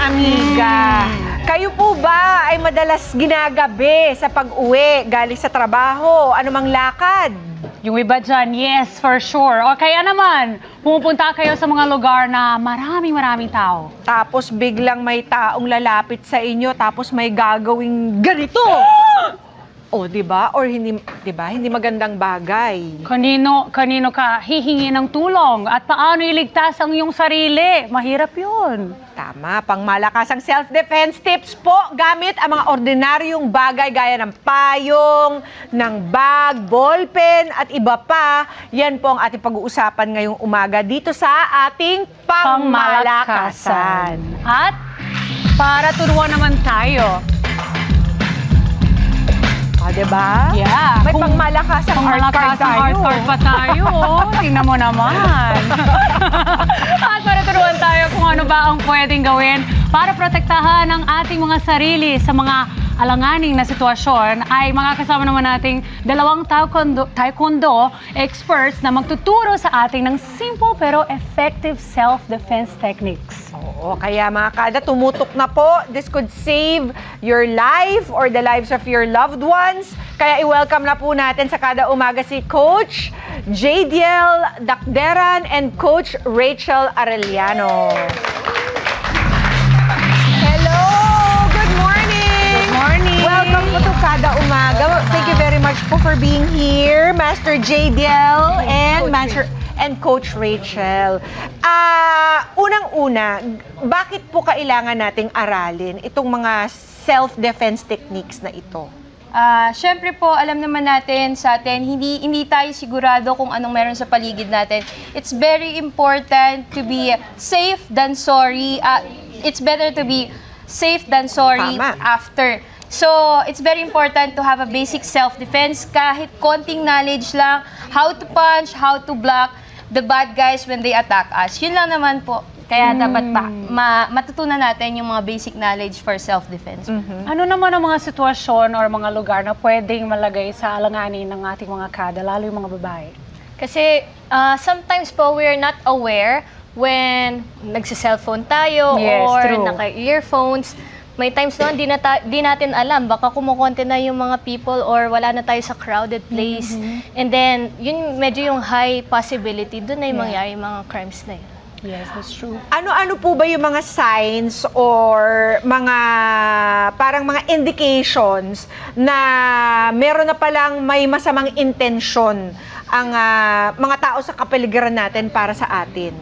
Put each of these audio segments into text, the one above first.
amiga. Kayo po ba ay madalas ginagabi sa pag-uwi galing sa trabaho? Anumang lakad? Yung iba dyan, yes, for sure. O kaya naman, pumupunta kayo sa mga lugar na maraming tao. Tapos biglang may taong lalapit sa inyo, tapos may gagawing ganito. O, di ba? Or hindi, di ba? Hindi magandang bagay. Kanino ka hihingi ng tulong at paano iligtas ang iyong sarili? Mahirap yun. Tama, pangmalakasang self-defense tips po gamit ang mga ordinaryong bagay gaya ng payong, ng bag, ballpen at iba pa. Yan po ang ating pag-uusapan ngayong umaga dito sa ating pangmalakasan. At para turuan naman tayo. Diba? Yeah. May pangmalakasang art card pa tayo. Tingnan mo naman. At para turuan tayo kung ano ba ang pwedeng gawin para protektahan ang ating mga sarili sa mga alanganing na sitwasyon, ay makakasama naman nating dalawang taekwondo experts na magtuturo sa ating ng simple pero effective self-defense techniques. Oo, kaya mga kada, tumutok na po. This could save your life or the lives of your loved ones. Kaya i-welcome na po natin sa kada umaga si Coach Jadiel Dakderan and Coach Rachel Arellano. Hello! Good morning! Good morning! Welcome po to kada umaga. Thank you very much po for being here, Master Jadiel and Coach Rachel. Unang-una, bakit po kailangan nating aralin itong mga self-defense techniques na ito? Siyempre po, alam naman natin sa atin, hindi tayo sigurado kung anong meron sa paligid natin. It's very important to be safe than sorry. It's better to be safe than sorry. Tama. After. So, it's very important to have a basic self-defense. Kahit konting knowledge lang, how to punch, how to block the bad guys when they attack us. Yun lang naman po. Kaya dapat matutunan natin yung mga basic knowledge for self-defense. Ano naman ang mga sitwasyon or mga lugar na pwedeng malagay sa alanganin ng ating mga kada, lalo yung mga babae? Kasi sometimes po we're not aware when nagsa-cellphone tayo or naka-earphones. May times naman di natin alam, baka kumukonte na yung mga people or wala na tayo sa crowded place. And then, yun medyo yung high possibility, doon na yung mangyari yung mga crimes na yun. Yes, that's true. Ano-ano po ba yung mga signs or mga parang mga indications na meron na palang may masamang intensyon ang mga tao sa kapaligiran natin para sa atin?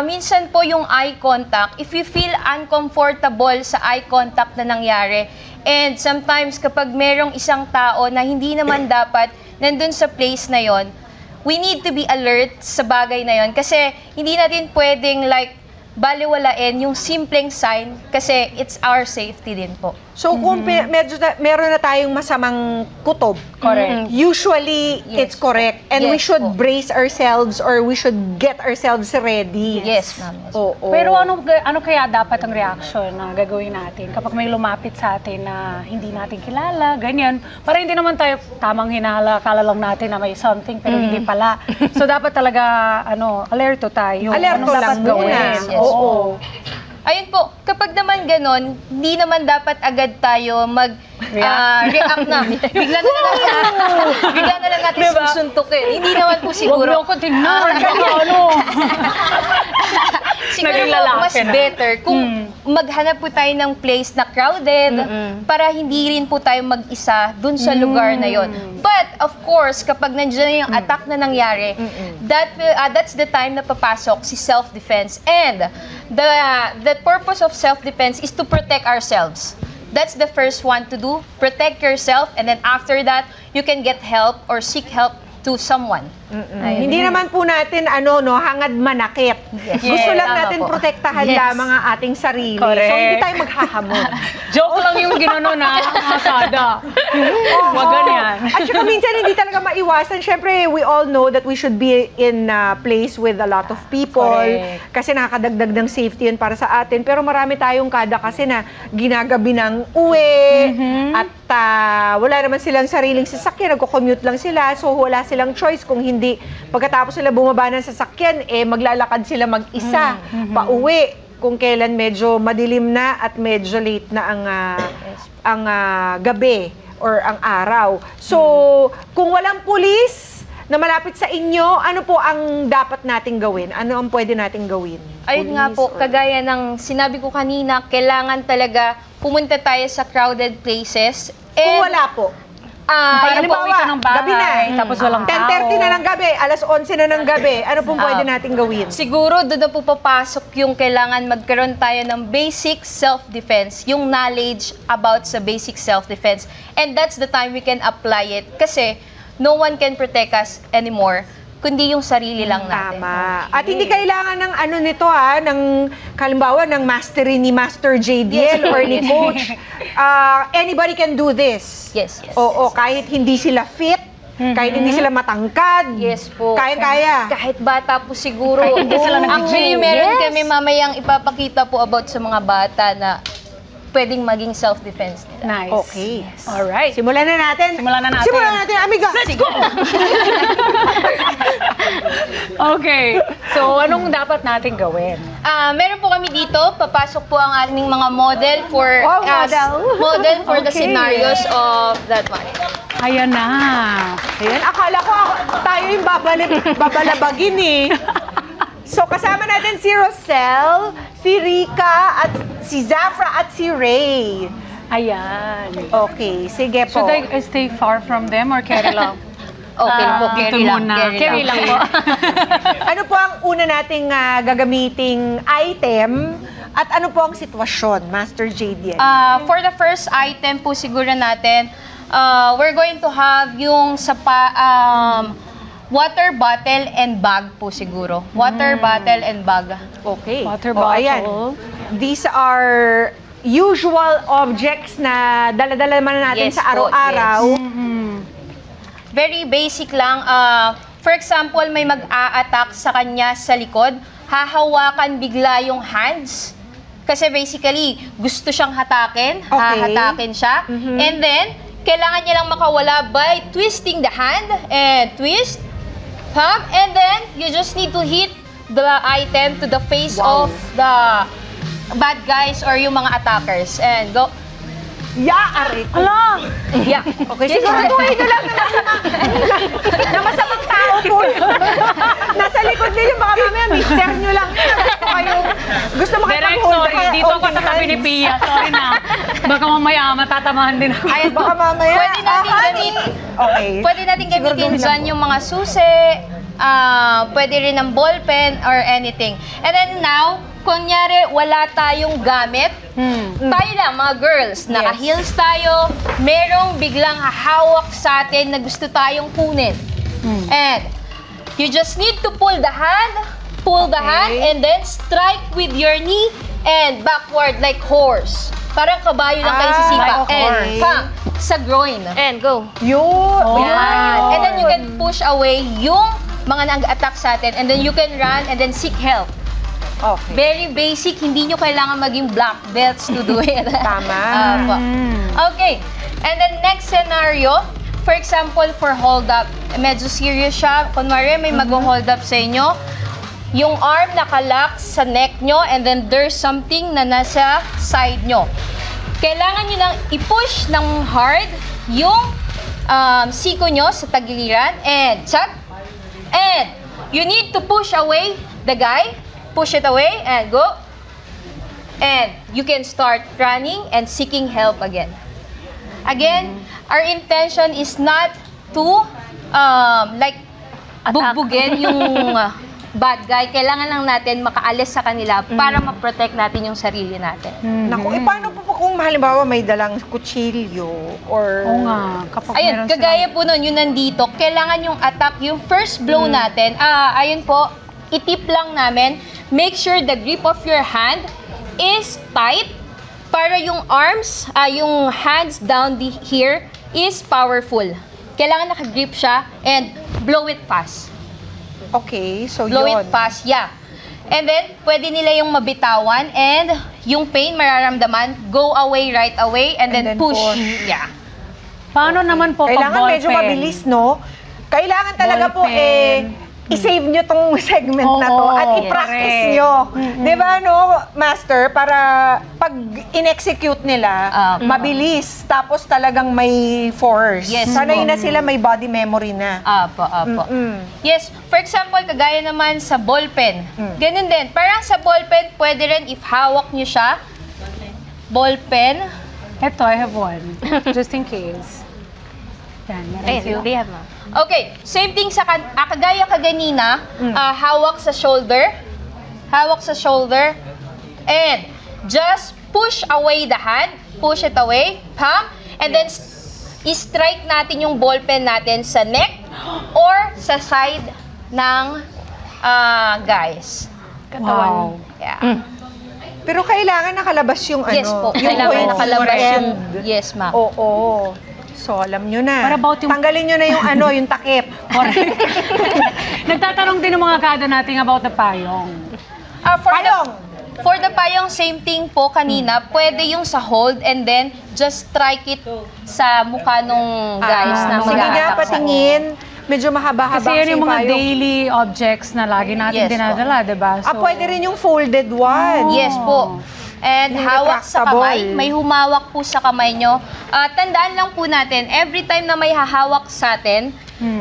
Minsan po yung eye contact, if you feel uncomfortable sa eye contact na nangyari, and sometimes kapag merong isang tao na hindi naman dapat nandun sa place na yon, we need to be alert sa bagay na yon kasi hindi natin pwedeng baliwalain yung simpleng sign kasi it's our safety din po. So kung meron na tayong masamang kutob, correct. Usually it's correct and we should brace ourselves or we should get ourselves ready. Yes, ma'am. Oo. Pero ano kaya dapat ang reaction na gagawin natin kapag may lumapit sa atin na hindi natin kilala, ganyan, para hindi naman tayo tamang hinala, kala lang natin na may something pero hindi pala. So dapat talaga alerto tayo. Alerto lang gawin. Yes. Oo. Ayun po, kapag naman ganon, hindi naman dapat agad tayo react na. Bigla na lang natin susuntukin. Hindi naman po siguro. Huwag ko tingnan. Siguro mas better kung maghanap po tayo ng place na crowded para hindi rin po tayo mag-isa dun sa lugar na yon. But, of course, kapag nandiyan na yung attack na nangyari, that's the time na papasok si self-defense. And the purpose of self-defense is to protect ourselves. That's the first one to do. Protect yourself, and then after that, you can get help or seek help to someone. Hindi naman po natin hangad manakit. Gusto lang natin protektahan lamang ang ating sarili. Correct. So hindi tayo maghahamon. Joke lang yung gino'n na masada. Wag ganyan. At saka minsan hindi talaga maiwasan. Siyempre, we all know that we should be in a place with a lot of people. Correct. Kasi nakakadagdag ng safety yun para sa atin. Pero marami tayong kada kasi na ginagabi ng uwi. At wala naman silang sariling sasakyan. Nagko-commute lang sila. So wala silang choice kung hindi pagkatapos sila bumaba ng sasakyan, maglalakad sila mag-isa, pauwi. kung kailan medyo madilim na at medyo late na ang gabi or ang araw. So, kung walang pulis na malapit sa inyo, ano po ang dapat nating gawin? Ano ang pwede nating gawin? Ayun nga po, kagaya ng sinabi ko kanina, kailangan talaga pumunta tayo sa crowded places. Kung wala po. Parang halimbawa, pauwi ka ng bahay, gabi na. tapos walang tao. 10:30 na ng gabi, alas 11 na ng gabi. Ano pong pwede nating gawin? Siguro doon na po papasok yung kailangan magkaroon tayo ng basic self-defense, yung knowledge about sa basic self-defense. And that's the time we can apply it. Kasi no one can protect us anymore, kundi yung sarili lang natin. Tama. At hindi kailangan ng ano nito ng halimbawa ng mastery ni Master JDL or ni Coach. Anybody can do this. Yes. Oo, kahit hindi sila fit, kahit hindi sila matangkad. Yes po. Kaya. Kahit bata po siguro. Kahit hindi sila Actually, meron kami mamayang ipapakita po about sa mga bata na pwedeng maging self-defense nila. Nice. Okay. Alright. Simulan na natin. Simulan na natin. Simulan natin, amiga. Let's go! Okay. So, anong dapat natin gawin? Meron po kami dito, papasok po ang aming mga model for model for the Okay. scenarios of that one. Ayan na. Ayan, akala ko tayo yung babalabagin eh. So, kasama natin si Rosel, si Rika, at si Zafra, at si Ray. Ayan. Okay, sige po. Should I stay far from them or carry lang? Okay po, dito carry lang. muna. Carry lang po. Ano po ang una nating gagamiting item at ano po ang sitwasyon, Master JDL? For the first item po siguro natin, we're going to have yung water bottle and bag po siguro. Water bottle and bag. Okay. Water Oh, ayan. bottle. These are usual objects na dala-dala naman natin Yes sa po, araw-araw. Very basic lang. For example, may mag-a-attack sa kanya sa likod, hahawakan bigla yung hands. Kasi basically, gusto siyang hatakin. Okay. Hahatakin siya. And then, kailangan niya lang makawala by twisting the hand and twist. And then, you just need to hit the item to the face of the bad guys or yung mga attackers. And go. Aray ko. Ala! Yeah. Okay, siguraduhin nyo lang na masamang tao po. Nasa likod ninyo, baka mamaya mister nyo lang. Gusto Direct, makipag-hold. sorry. Dito ako sa tabi ni Pia. Sorry na. Baka mamaya matatamahan din ako. Ay, baka mamaya. Pwede natin gamitin. Okay. Pwede natin gamitin Siguraduhin dyan lang po. yung mga susi, pwede rin ng ballpen or anything. And then now, kunyari wala tayong gamit, tayo lang, mga girls, naka-heels tayo, merong biglang hahawak sa atin na gusto tayong kunin. And you just need to pull the hand, and then strike with your knee and backward like horse. Parang kabayo lang kayo sisipa. like And horse. pang, sa groin. And go. Yun. Yan. And then you can push away yung mga nag-attack sa atin, and then you can run and then seek help. Okay. Very basic, hindi nyo kailangan maging black belts to do it. Tama. Apo. Okay. And then next scenario, for example, for hold up, medyo serious siya. Kunwari, may mag-hold up sa inyo. Yung arm nakalock sa neck nyo, and then there's something na nasa side nyo. Kailangan nyo lang i-push ng hard yung siko nyo sa tagiliran, and check. And you need to push away the guy. Push it away and go. And you can start running and seeking help again. Again, our intention is not to bugbugin yung bad guy. Kailangan lang natin makaalis sa kanila para ma-protect natin yung sarili natin. Naku, paano po kung halimbawa may dalang kutsilyo or... Oo nga. Kapag Ayun, meron kagaya po nun, yun nandito, kailangan yung attack, yung first blow natin, ayun po, itip lang namin, make sure the grip of your hand is tight para yung arms, yung hands down here is powerful. Kailangan nakagrip siya and blow it fast. Okay, so Blow yun. it fast, yeah. And then, pwede nila yung mabitawan and yung pain mararamdaman, go away right away and then push. Yeah. Paano naman po pag Kailangan medyo ballpen? mabilis, no? Kailangan talaga po Ballpen. i-save nyo tong segment na to Oo, at i-practice correct. nyo. Di ba, no, Master? Para pag in-execute nila, mabilis. Tapos talagang may force. Yes, Sanay po. na sila, may body memory na. Apo. Yes, for example, kagaya naman sa ballpen. Ganun din. Parang sa ballpen, pwede rin if hawak nyo siya. Ballpen. Eto, I have one. Just in case. Yan, meron Ayun, sila. we have ma'am. Okay, same thing sa kagaya kaganina, hawak sa shoulder. Hawak sa shoulder. And just push away the hand. Push it away. Palm. And then i-strike natin yung ballpen natin sa neck or sa side ng guys. Wow. Yeah. Pero kailangan nakalabas yung Yes ano. po, yung kailangan point nakalabas end. yung... Yes, ma'am. Oo. So, alam nyo na. What about yung- Tanggalin nyo na yung ano, yung takip. Correct. Nagtatanong din ng mga kada natin about the payong. For the payong, same thing po kanina, pwede yung sa hold and then just strike it sa mukha nung guys na Sige nga, mag-a-attack sa- patingin. Medyo mahaba-haba Kasi yan yung mga payong. daily objects na lagi natin Yes po. dinadala, diba? Pwede rin yung folded one. Yes po. And Yung hawak sa retractable. kamay, may humawak po sa kamay nyo. Tandaan lang po natin, every time na may hahawak sa atin,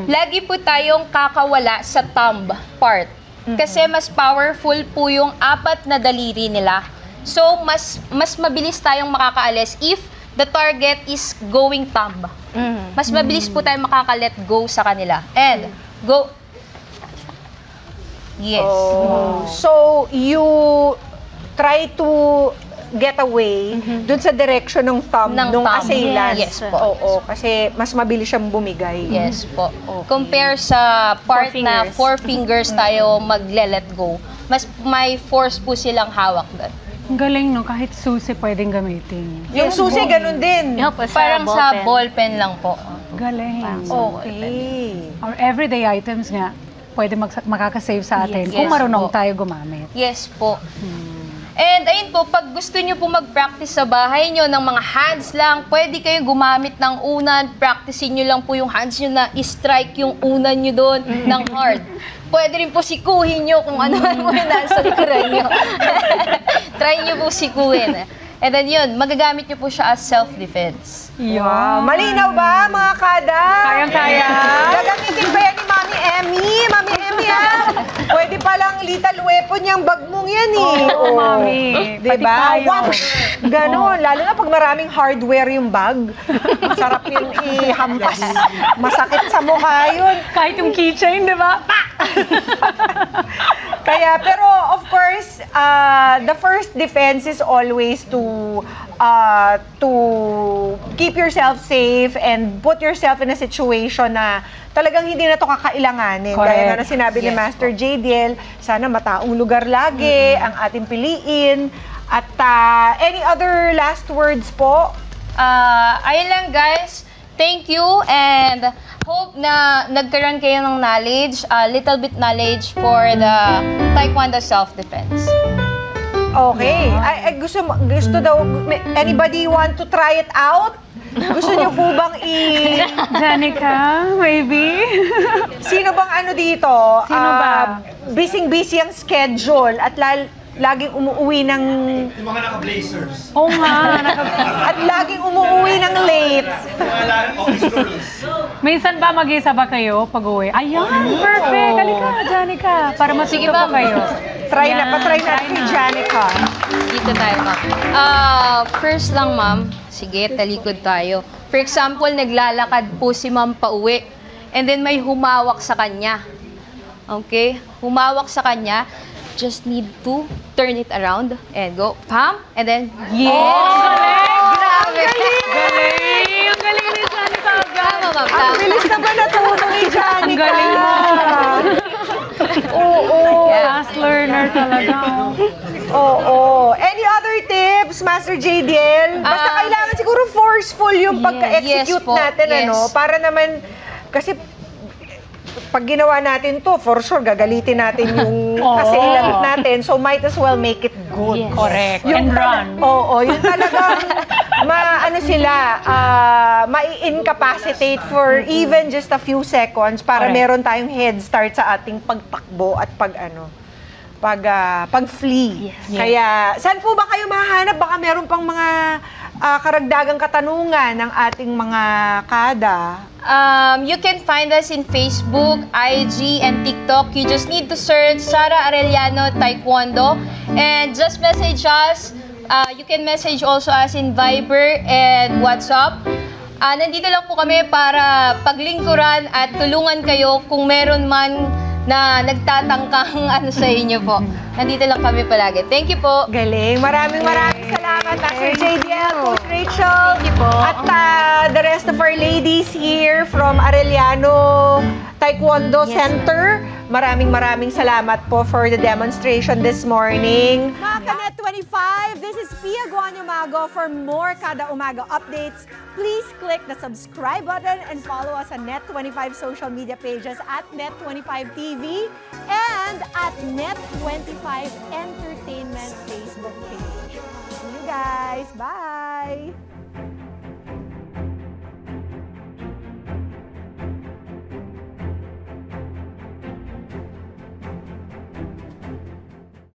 lagi po tayong kakawala sa thumb part. Kasi mas powerful po yung 4 na daliri nila. So, mas mabilis tayong makakaalis if the target is going thumb. Mas mabilis po tayong makaka-let go sa kanila. And, go. Yes. So, you try to get away dun sa direction ng thumb Ng nung thumb. assailant. Yes po. Oo, kasi mas mabilis siyang bumigay. Yes po. Compare sa part na 4 fingers tayo magle-let go. Mas may force po silang hawak doon. Ang galing, no? Kahit susi pwedeng gamitin. Yung susi, ganun din. Yung po, Parang sa ballpen lang po. Galing. Okay. Or everyday items nga, pwede makakasave sa atin Yes. kung Yes marunong po. tayo gumamit. Yes po. And ayun po, pag gusto nyo po mag-practice sa bahay nyo ng mga hands lang, pwede kayo gumamit ng unan, practicein nyo lang po yung hands nyo na i-strike yung unan nyo doon ng hard. Pwede rin po sikuhin nyo kung ano mo yung nasa likuran nyo. Try nyo po sikuhin. And then yun, magagamit nyo po siya as self-defense. Wow. Malinaw ba, mga kada? Kayang-kaya. Gagamitin ba yan ni Mami Emmy? Mami Emmy, pwede palang lethal weapon yung bag mong yan eh. Oo, Mami. Diba? Pati tayo. Whoosh! Ganon. Lalo na pag maraming hardware yung bag. Masarap yun ihampas. Masakit sa mukha yun. Kahit yung keychain, di ba? Kaya, pero of course, the first defense is always to keep yourself safe and put yourself in a situation na talagang hindi na to kakailanganin. Correct. Gaya na sinabi ni Master JDL, sana mataong lugar lagi ang ating piliin. At any other last words po? Ayun lang guys, thank you and hope na nagkaroon kayo ng knowledge, little bit knowledge for the Taekwondo self-defense. Okay. Ay, gusto daw, anybody want to try it out? Gusto niyo po bang Janica, maybe? Sino bang ano dito? Sino ba? Busy-busy ang schedule at laging umuwi ng... Yung mga naka-blazers. Oo nga. At laging umuwi ng late. Yung mga office rules. Minsan ba mag-isa ba kayo pag-uwi? Ayan, perfect. Halika, Janica. Para matuto po kayo. Patry natin kay Janica. Dito tayo, ma'am. First lang, ma'am. Sige, talikod tayo. For example, naglalakad po si ma'am pauwi. And then may humawak sa kanya. Okay? Humawak sa kanya. Just need to turn it around and go, pam, and then, yes! Grabe! Galing! Ang galing ni Janica. Tama, ma'am. Ang bilis naman natuto ni Janica. Ang galing mo. Oo. Fast learner talaga. Oo. Any other tips, Master JDL? Basta kailangan siguro forceful yung pagka-execute yes po, natin, yes. ano? Para naman, kasi pag ginawa natin to, for sure, gagalitin natin yung assailant natin. So, might as well make it good. Yes. Correct. Yung And run. Oo, yun talagang mai-incapacitate for even just a few seconds para Correct. meron tayong head start sa ating pagtakbo at pag-flee. Yes. Kaya, saan po ba kayo mahanap? Baka meron pang mga karagdagang katanungan ng ating mga kada. You can find us in Facebook, IG, and TikTok. You just need to search Sara Arellano Taekwondo and just message us. You can message also us in Viber and WhatsApp. Nandito lang po kami para paglingkuran at tulungan kayo kung meron man na nagtatangkang sa inyo po. Nandito lang kami palagi. Thank you po. Galing. Maraming salamat, Master JDL, Coach Rachel. Thank you po. At the rest of our ladies here from Arellano Taekwondo Center. Maraming salamat po for the demonstration this morning. Mga Kanet 25, this is Pia Guanyamago. For more Kada Umaga updates, please click the subscribe button and follow us on Net25 social media pages at Net25 TV and at Net25 Entertainment Facebook page. See you guys. Bye!